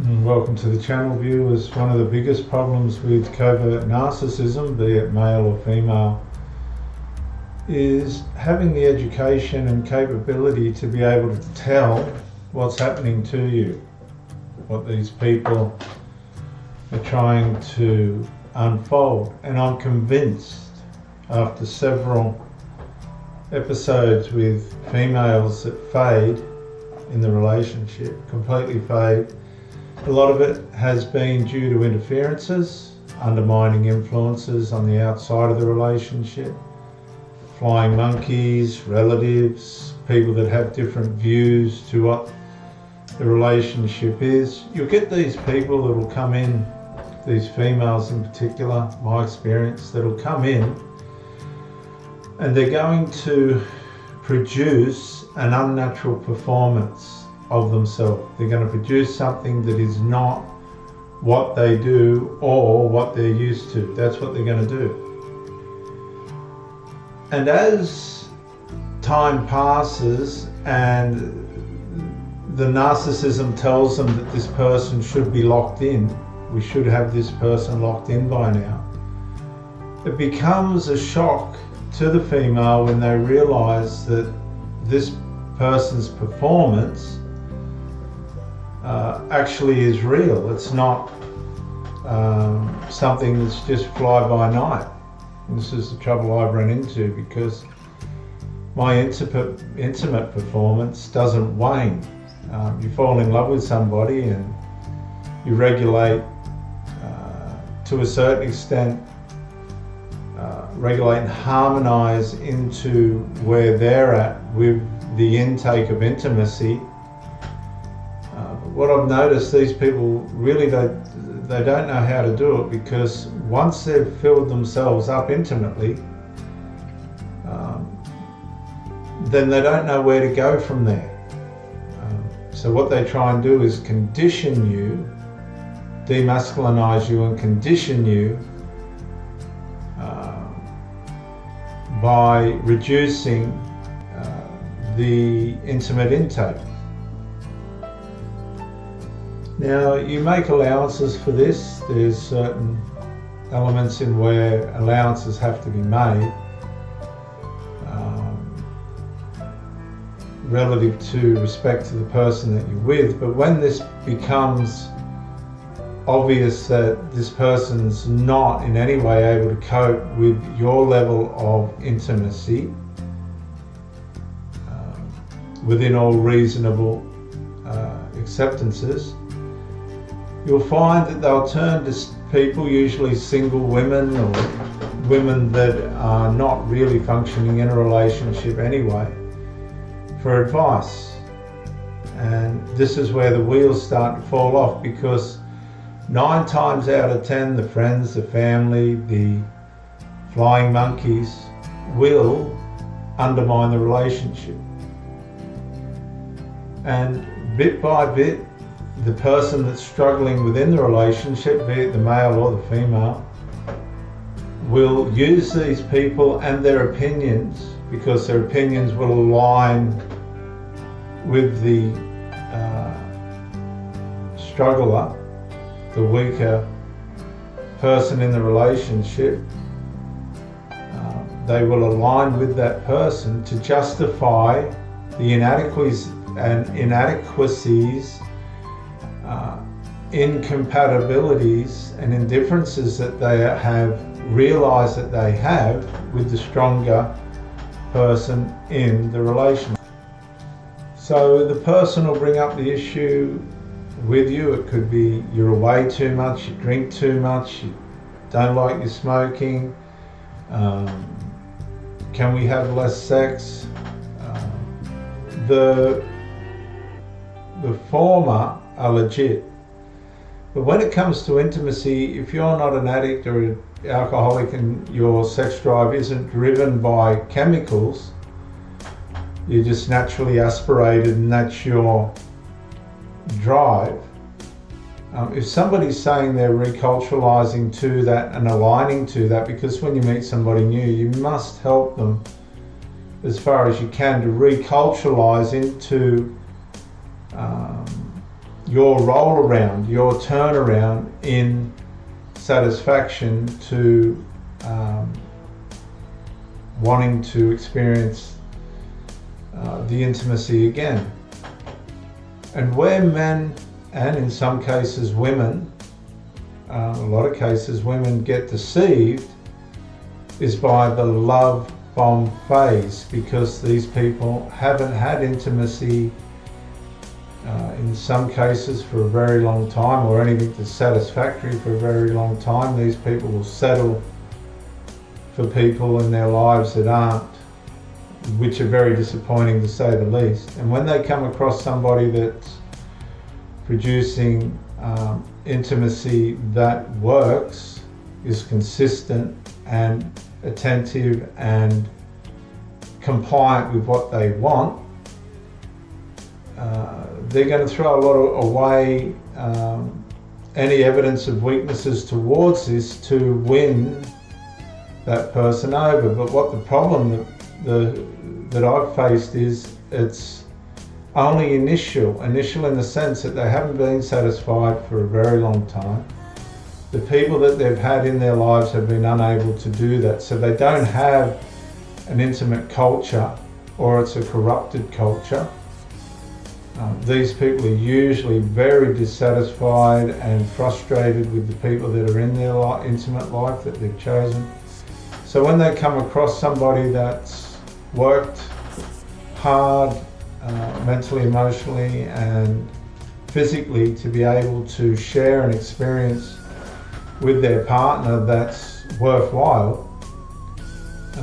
Welcome to the channel, viewers. One of the biggest problems with covert narcissism, be it male or female, is having the education and capability to be able to tell what's happening to you, what these people are trying to unfold. And I'm convinced, after several episodes with females that fade in the relationship, completely fade, a lot of it has been due to interferences, undermining influences on the outside of the relationship, flying monkeys, relatives, people that have different views to what the relationship is. You'll get these people that will come in, these females in particular, my experience, that will come in and they're going to produce an unnatural performance of themselves. They're going to produce something that is not what they do or what they're used to. That's what they're going to do. And as time passes and the narcissism tells them that this person should be locked in, we should have this person locked in by now, it becomes a shock to the female when they realize that this person's performance actually is real. It's not something that's just fly by night. And this is the trouble I've run into, because my intimate performance doesn't wane. You fall in love with somebody and you regulate to a certain extent, regulate and harmonize into where they're at with the intake of intimacy. What I've noticed, these people really they don't know how to do it, because once they've filled themselves up intimately, then they don't know where to go from there. So what they try and do is condition you, demasculinize you and condition you by reducing the intimate intake. Now, you make allowances for this. There's certain elements in where allowances have to be made relative to respect to the person that you're with. But when this becomes obvious that this person's not in any way able to cope with your level of intimacy within all reasonable acceptances, you'll find that they'll turn to people, usually single women or women that are not really functioning in a relationship anyway, for advice. And this is where the wheels start to fall off, because 9 times out of 10, the friends, the family, the flying monkeys will undermine the relationship. And bit by bit, the person that's struggling within the relationship, be it the male or the female, will use these people and their opinions, because their opinions will align with the struggler, the weaker person in the relationship. They will align with that person to justify the inadequacies incompatibilities and indifferences that they have realized that they have with the stronger person in the relationship. So the person will bring up the issue with you. It could be you're away too much, you drink too much, you don't like your smoking, can we have less sex? The former are legit. But when it comes to intimacy, if you're not an addict or an alcoholic and your sex drive isn't driven by chemicals, you're just naturally aspirated and that's your drive. If somebody's saying they're reculturalizing to that and aligning to that, because when you meet somebody new, you must help them as far as you can to reculturalize into your roll around, your turnaround in satisfaction to wanting to experience the intimacy again. And where men, and in some cases women, a lot of cases women get deceived, is by the love bomb phase, because these people haven't had intimacy in some cases for a very long time, or anything that's satisfactory for a very long time. These people will settle for people in their lives that aren't, which are very disappointing to say the least. And when they come across somebody that's producing intimacy that works, is consistent and attentive and compliant with what they want, they're going to throw a lot away any evidence of weaknesses towards this to win that person over. But what the problem that I've faced is it's only initial in the sense that they haven't been satisfied for a very long time. The people that they've had in their lives have been unable to do that, so they don't have an intimate culture, or it's a corrupted culture. These people are usually very dissatisfied and frustrated with the people that are in their intimate life that they've chosen. So when they come across somebody that's worked hard mentally, emotionally and physically to be able to share an experience with their partner that's worthwhile,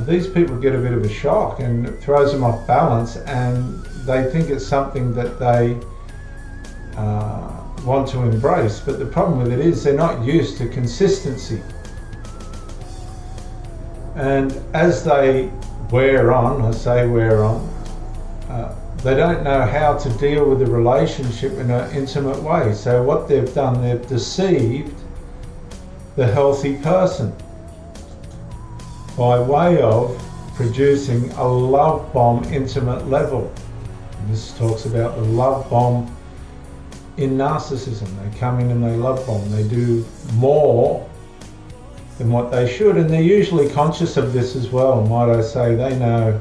these people get a bit of a shock and it throws them off balance, and they think it's something that they want to embrace. But the problem with it is they're not used to consistency. And as they wear on, I say wear on, they don't know how to deal with the relationship in an intimate way. So what they've done, they've deceived the healthy person by way of producing a love bomb intimate level. And this talks about the love bomb in narcissism. They come in and they love bomb. They do more than what they should, and they're usually conscious of this as well. Might I say, they know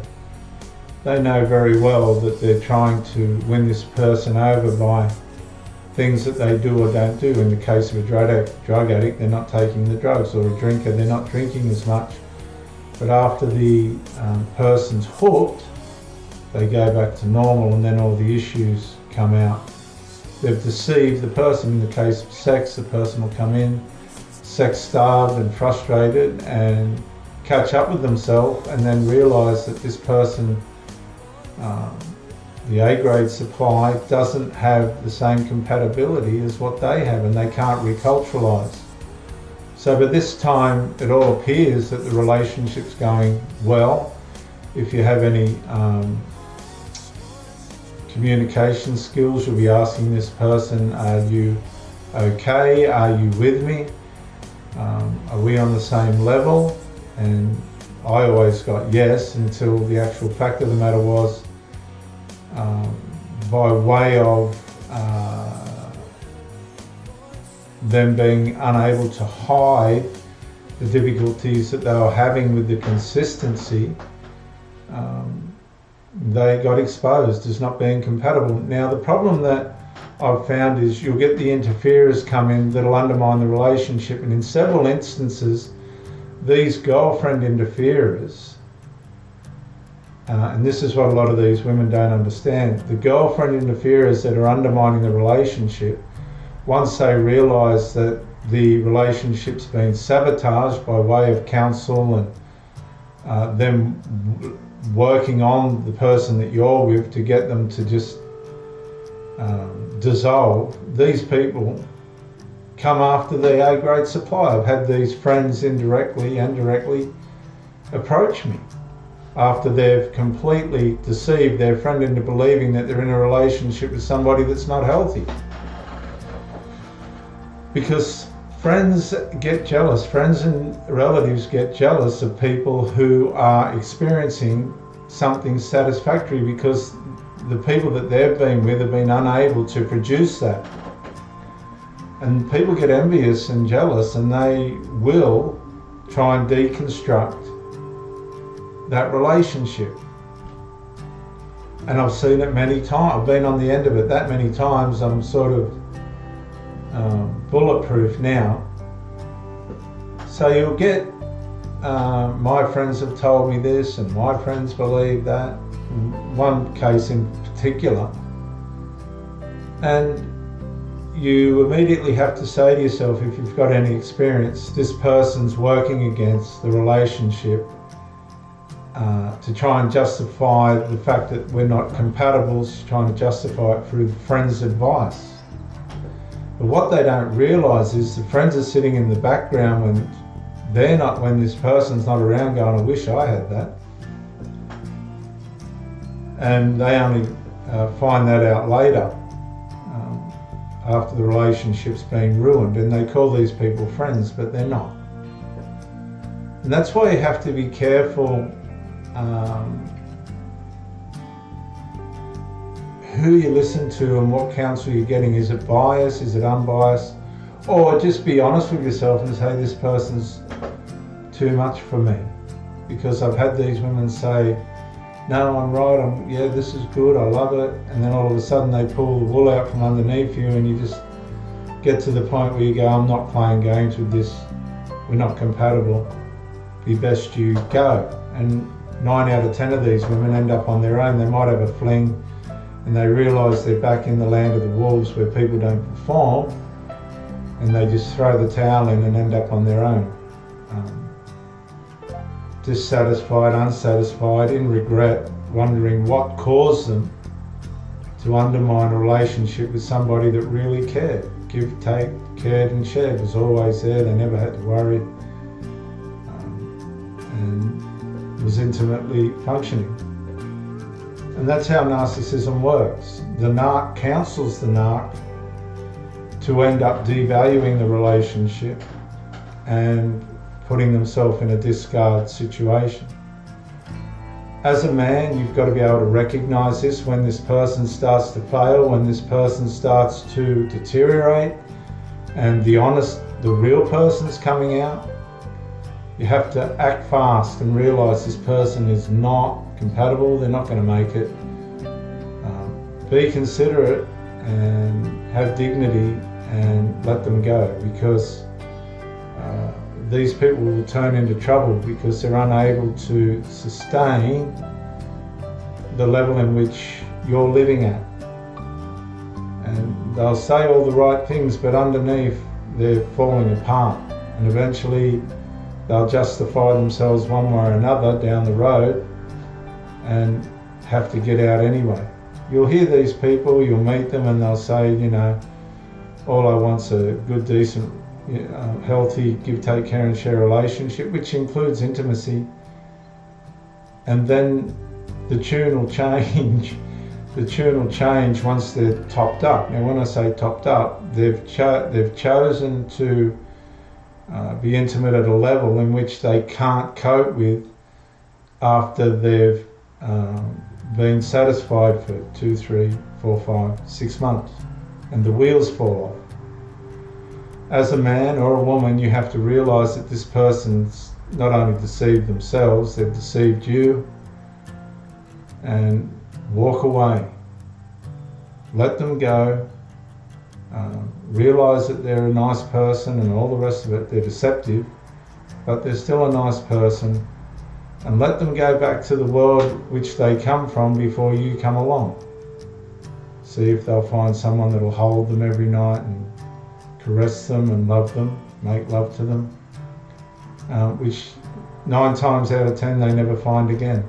very well that they're trying to win this person over by things that they do or don't do. In the case of a drug addict, they're not taking the drugs, or a drinker, they're not drinking as much. But after the person's hooked, they go back to normal, and then all the issues come out. They've deceived the person. In the case of sex, the person will come in sex-starved and frustrated and catch up with themselves, and then realise that this person, the A-grade supply, doesn't have the same compatibility as what they have, and they can't reculturalise. So by this time it all appears that the relationship's going well. If you have any communication skills, you'll be asking this person, are you okay? Are you with me? Are we on the same level? And I always got yes, until the actual fact of the matter was, by way of them being unable to hide the difficulties that they were having with the consistency, they got exposed as not being compatible. Now the problem that I've found is you'll get the interferers come in that'll undermine the relationship, and in several instances these girlfriend interferers, and this is what a lot of these women don't understand, the girlfriend interferers that are undermining the relationship, once they realise that the relationship's been sabotaged by way of counsel and them working on the person that you're with to get them to just dissolve, these people come after the A-grade supply. I've had these friends indirectly and directly approach me after they've completely deceived their friend into believing that they're in a relationship with somebody that's not healthy. Because friends get jealous, friends and relatives get jealous of people who are experiencing something satisfactory, because the people that they've been with have been unable to produce that. And people get envious and jealous, and they will try and deconstruct that relationship. And I've seen it many times. I've been on the end of it that many times. I'm sort of bulletproof now. So you'll get, my friends have told me this, and my friends believe that. One case in particular. And you immediately have to say to yourself, if you've got any experience, this person's working against the relationship to try and justify the fact that we're not compatible, trying to justify it through the friend's advice. But what they don't realise is the friends are sitting in the background when this person's not around going, I wish I had that. And they only find that out later, after the relationship's been ruined, and they call these people friends, but they're not. And that's why you have to be careful who you listen to and what counsel you're getting. Is it biased? Is it unbiased? Or just be honest with yourself and say, this person's too much for me. Because I've had these women say, no, I'm right, yeah, this is good, I love it. And then all of a sudden they pull the wool out from underneath you, and you just get to the point where you go, I'm not playing games with this, we're not compatible, be best you go. And 9 out of 10 of these women end up on their own. They might have a fling, and they realise they're back in the land of the wolves where people don't perform, and they just throw the towel in and end up on their own. Dissatisfied, unsatisfied, in regret, wondering what caused them to undermine a relationship with somebody that really cared. Give, take, cared and shared, was always there, they never had to worry, and was intimately functioning. And that's how narcissism works. The narc counsels the narc to end up devaluing the relationship and putting themselves in a discard situation. As a man, you've got to be able to recognize this when this person starts to fail, when this person starts to deteriorate, and the real person's coming out. You have to act fast and realize this person is not compatible, they're not going to make it. Be considerate and have dignity and let them go, because these people will turn into trouble because they're unable to sustain the level in which you're living at. And they'll say all the right things, but underneath they're falling apart, and eventually they'll justify themselves one way or another down the road and have to get out anyway. You'll hear these people, you'll meet them, and they'll say, all I want's a good, decent, healthy, give, take, care and share relationship, which includes intimacy. And then the tune will change. The tune will change once they're topped up. Now, when I say topped up, they've chosen to be intimate at a level in which they can't cope with after they've been satisfied for 2, 3, 4, 5, 6 months, and the wheels fall off. As a man or a woman, you have to realise that this person's not only deceived themselves, they've deceived you, and walk away. Let them go. Realise that they're a nice person and all the rest of it. They're deceptive, but they're still a nice person, and let them go back to the world which they come from before you come along. See if they'll find someone that'll hold them every night and caress them and love them, make love to them, which 9 times out of 10 they never find again.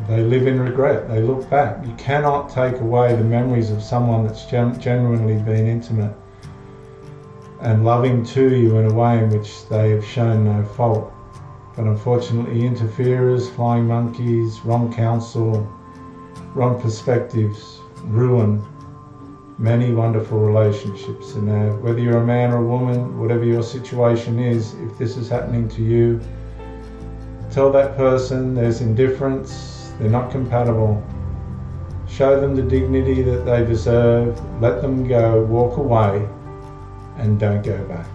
They live in regret, they look back. You cannot take away the memories of someone that's genuinely been intimate and loving to you in a way in which they have shown no fault. But unfortunately, interferers, flying monkeys, wrong counsel, wrong perspectives ruin many wonderful relationships. And whether you're a man or a woman, whatever your situation is, if this is happening to you, tell that person there's indifference, they're not compatible. show them the dignity that they deserve, let them go, walk away, and don't go back.